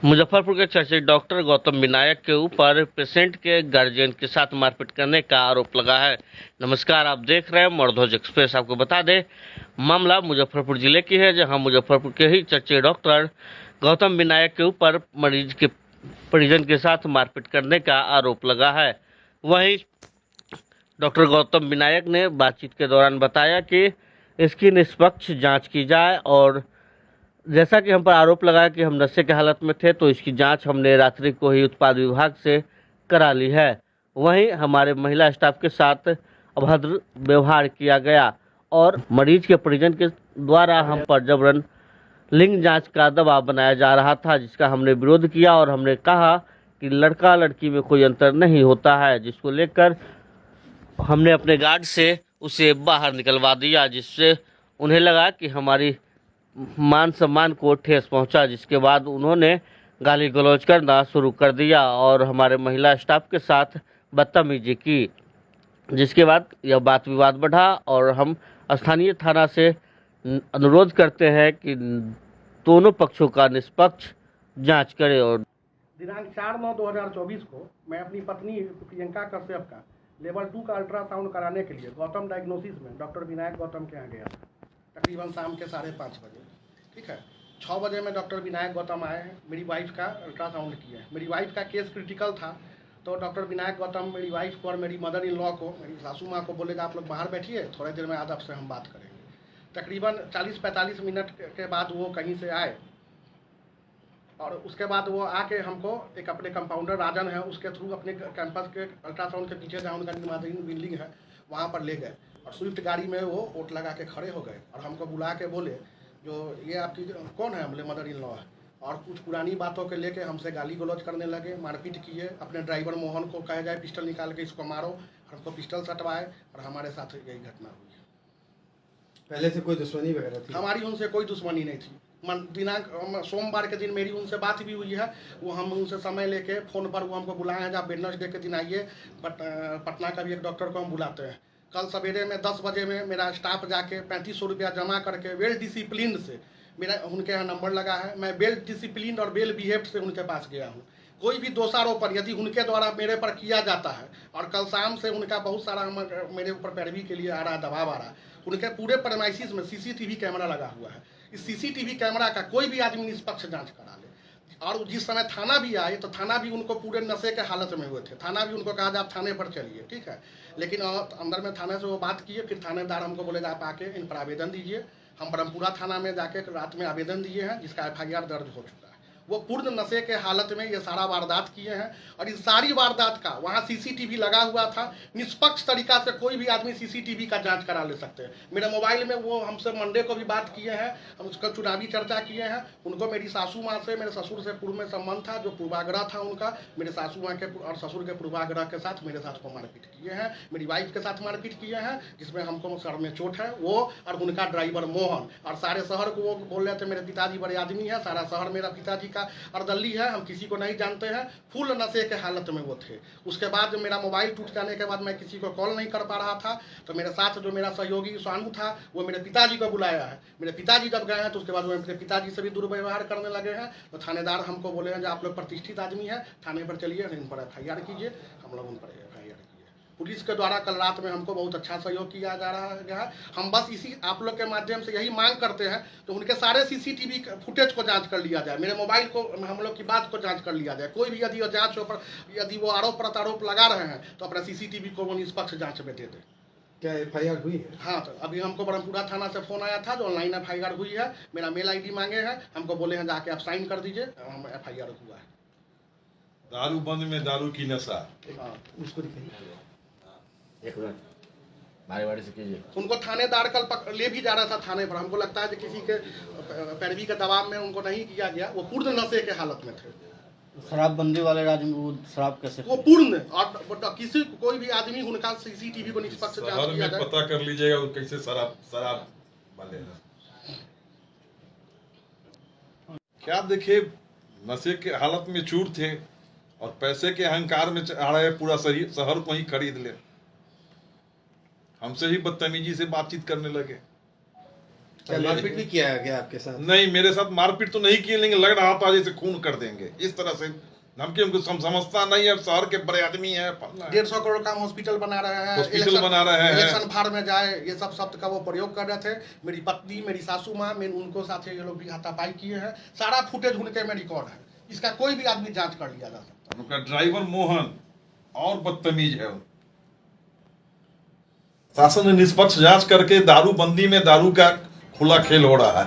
मुजफ्फरपुर के चर्चित डॉक्टर गौतम विनायक के ऊपर पेशेंट के गार्जियन के साथ मारपीट करने का आरोप लगा है। नमस्कार, आप देख रहे हैं मर्दोज एक्सप्रेस। आपको बता दें, मामला मुजफ्फरपुर जिले की है, जहां मुजफ्फरपुर के ही चर्चित डॉक्टर गौतम विनायक के ऊपर मरीज के परिजन के साथ मारपीट करने का आरोप लगा है। वहीं डॉक्टर गौतम विनायक ने बातचीत के दौरान बताया कि इसकी निष्पक्ष जाँच की जाए, और जैसा कि हम पर आरोप लगा कि हम नशे के हालत में थे, तो इसकी जांच हमने रात्रि को ही उत्पाद विभाग से करा ली है। वहीं हमारे महिला स्टाफ के साथ अभद्र व्यवहार किया गया और मरीज के परिजन के द्वारा हम पर जबरन लिंग जांच का दबाव बनाया जा रहा था, जिसका हमने विरोध किया और हमने कहा कि लड़का लड़की में कोई अंतर नहीं होता है, जिसको लेकर हमने अपने गार्ड से उसे बाहर निकलवा दिया, जिससे उन्हें लगा कि हमारी मान सम्मान को ठेस पहुंचा, जिसके बाद उन्होंने गाली गलौज करना शुरू कर दिया और हमारे महिला स्टाफ के साथ बदतमीजी की, जिसके बाद यह बात विवाद बढ़ा और हम स्थानीय थाना से अनुरोध करते हैं कि दोनों पक्षों का निष्पक्ष जांच करें। और दिनांक 4/9/2024 को मैं अपनी पत्नी प्रियंका कश्यप का लेवल 2 का अल्ट्रासाउंड कराने के लिए गौतम डायग्नोसिस में डॉक्टर विनायक गौतम के यहाँ गया था, तकरीबन शाम के 5:30 बजे। ठीक है, 6 बजे में डॉक्टर विनायक गौतम आए हैं, मेरी वाइफ का अल्ट्रासाउंड किया है। मेरी वाइफ का केस क्रिटिकल था, तो डॉक्टर विनायक गौतम मेरी वाइफ को और मेरी मदर इन लॉ को, मेरी सासू माँ को बोलेगा आप लोग बाहर बैठिए, थोड़ी देर में आपसे हम बात करेंगे। तकरीबन 40-45 मिनट के बाद वो कहीं से आए और उसके बाद वो आके हमको एक अपने कंपाउंडर राजन है उसके थ्रू अपने कैंपस के अल्ट्रासाउंड के पीछे जहाँ उनका निर्माण बिल्डिंग है वहाँ पर ले गए और स्विफ्ट गाड़ी में वो ओट लगा के खड़े हो गए और हमको बुला के बोले जो ये आपकी कौन है, हमले मदर इन लॉ है, और कुछ पुरानी बातों के लेके हमसे गाली गलौज करने लगे, मारपीट किए। अपने ड्राइवर मोहन को कहा जाए पिस्टल निकाल के इसको मारो, हमको पिस्टल सटवाए और हमारे साथ यही घटना हुई है। पहले से कोई दुश्मनी वगैरह थी? हमारी उनसे कोई दुश्मनी नहीं थी। दिनांक सोमवार के दिन मेरी उनसे बात भी हुई है, वो हम उनसे समय लेके फ़ोन पर वो हमको बुलाए हैं, जब वेडनेसडे के दिन आइए, पटना का भी एक डॉक्टर को हम बुलाते हैं। कल सवेरे में 10 बजे में मेरा स्टाफ जाके 3500 रुपया जमा करके वेल डिसिप्लिन से, मेरा उनके यहाँ नंबर लगा है, मैं वेल डिसिप्लिन और वेल बिहेव्ड से उनके पास गया हूँ। कोई भी दोषारोपण यदि उनके द्वारा मेरे पर किया जाता है, और कल शाम से उनका बहुत सारा मेरे ऊपर पैरवी के लिए आ रहा, दबाव आ रहा, उनके पूरे प्रेमाइसिस में CCTV कैमरा लगा हुआ है। इस CCTV कैमरा का कोई भी आदमी निष्पक्ष जांच करा ले। और जिस समय थाना भी आए तो थाना भी उनको पूरे नशे के हालत में हुए थे, थाना भी उनको कहा आप थाने पर चलिए, ठीक है, लेकिन अंदर में थाने से वो बात किए। फिर थानेदार हमको बोले आप आके इन पर आवेदन दीजिए। हम ब्रह्मपुरा थाना में जाके रात में आवेदन दिए हैं, जिसका FIR दर्ज हो चुका है। वो पूर्ण नशे के हालत में ये सारा वारदात किए हैं और इस सारी वारदात का वहाँ CCTV लगा हुआ था। निष्पक्ष तरीका से कोई भी आदमी CCTV का जांच करा ले सकते हैं। मेरे मोबाइल में वो हमसे मंडे को भी बात किए हैं, हम उसका चुनावी चर्चा किए हैं। उनको मेरी सासू माँ से, मेरे ससुर से पूर्व में संबंध था, जो पूर्वाग्रह था उनका, मेरे सासू माँ के और ससुर के पूर्वाग्रह के साथ मेरे साथ को मारपीट किए हैं, मेरी वाइफ के साथ मारपीट किए हैं, जिसमें हमको सर में चोट है, वो और उनका ड्राइवर मोहन। और सारे शहर को वो बोल रहे थे मेरे पिताजी बड़े आदमी है, सारा शहर मेरा पिताजी का अर्दली है, हम किसी को नहीं जानते हैं। फुल नशे के हालत में वो थे। उसके बाद मेरा मोबाइल टूट जाने के बाद मैं किसी को कॉल नहीं कर पा रहा था, तो मेरे साथ जो मेरा सहयोगी सानू था, वो मेरे पिताजी को बुलाया है। मेरे पिताजी जब गए हैं तो उसके बाद वो मेरे पिताजी से भी दुर्व्यवहार करने लगे हैं। तो थानेदार हमको बोले हैं जो आप लोग प्रतिष्ठित आदमी हैं, थाने पर चलिए, इन पर FIR कीजिए। हम लोग उन पर FIR किए। पुलिस के द्वारा कल रात में हमको बहुत अच्छा सहयोग किया जा रहा है। हम बस इसी आप लोग के माध्यम से यही मांग करते हैं तो उनके सारे CCTV फुटेज को जांच कर लिया जाए, मेरे मोबाइल को, हम लोग की बात को जांच कर लिया जाए। कोई भी यदि जांच पर यदि वो आरोप प्रत्यारोप लगा रहे हैं तो अपना CCTV को वो निष्पक्ष जांच में दे दें। क्या FIR हुई है? हाँ, तो अभी हमको ब्रह्मपुरा थाना से फ़ोन आया था, जो ऑनलाइन FIR हुई है। मेरा मेल ID मांगे हैं, हमको बोले हैं जाके आप साइन कर दीजिए, हम FIR हुआ है। दारू बंद में दारू की नशा। हाँ, उसको दिखाइए। एक मिनट, बारी से कीजिए। उनको थानेदार कल ले भी जा रहा था थाने पर, हमको लगता है कि किसी के पैरवी के दबाव में उनको नहीं किया गया, वो पूर्ण नशे के हालत में थे। शराबबंदी वाले राज्य में वो शराब कैसे? वो पूर्ण, और किसी कोई भी आदमी उनका CCTV को निष्पक्ष जांच शहर किया में जाए। पता कर लीजिएगा वो कैसे शराब वाले हैं। क्या देखिए, नशे के हालत में चूर थे और पैसे के अहंकार में आ रहे, पूरा शहर को ही खरीद ले, हमसे ही बदतमीजी से बातचीत करने लगे। क्या मारपीट भी किया गया आपके साथ? नहीं, मेरे साथ मारपीट तो नहीं की, लेकिन लग रहा था जैसे खून कर देंगे, इस तरह से धमकी। हमको समझता नहीं है, शहर के बड़े आदमी है, 150 करोड़ का हम हॉस्पिटल बना रहे हैं, हॉस्पिटल बना रहे हैं, इलेक्शन फाड़ में जाए, ये सब शब्द का वो प्रयोग कर रहे थे। मेरी पत्नी, मेरी सासू माँ, उनको साथ ये लोग भी हाथापाई किए हैं। सारा फुटेज उनके में रिकॉर्ड है, इसका कोई भी आदमी जांच कर लिया जा सकता है। उनका ड्राइवर मोहन और बदतमीज है। शासन ने निष्पक्ष जांच करके दारूबंदी में दारू का खुला खेल हो रहा है।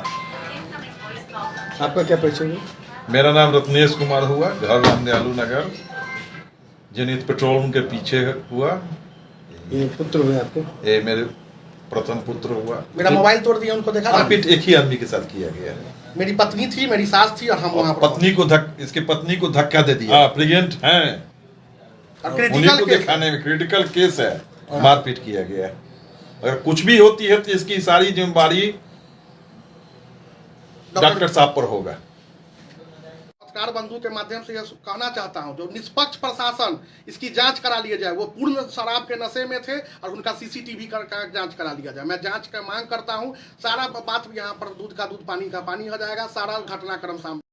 आपका क्या परिचय हुआ? मेरा नाम रत्नेश कुमार हुआ, घर रामदयालु नगर, जेनिथ पेट्रोल के पीछे हुआ। ये पुत्र हुए आपके? ये मेरे प्रथम पुत्र हुआ। मेरा मोबाइल तोड़ दिया, उनको देखा। मारपीट एक ही आदमी के साथ किया गया है। मेरी पत्नी थी, मेरी सास थी, और हम वहाँ पर पत्नी को इसके पत्नी को धक्का दे दिया। प्रेग्नेंट हैं, उन्हीं क्रिटिकल को दिखाने में क्रिटिकल केस है, मारपीट किया गया है। अगर कुछ भी होती है तो इसकी सारी जिम्मेदारी डॉक्टर साहब पर होगा। पत्रकार बंधु के माध्यम से यह कहना चाहता हूं, जो निष्पक्ष प्रशासन इसकी जांच करा लिया जाए। वो पूर्ण शराब के नशे में थे और उनका सीसीटीवी का जांच करा लिया जाए। मैं जांच का मांग करता हूं। सारा बात यहाँ पर दूध का दूध, पानी का पानी हो जाएगा। सारा घटनाक्रम सामने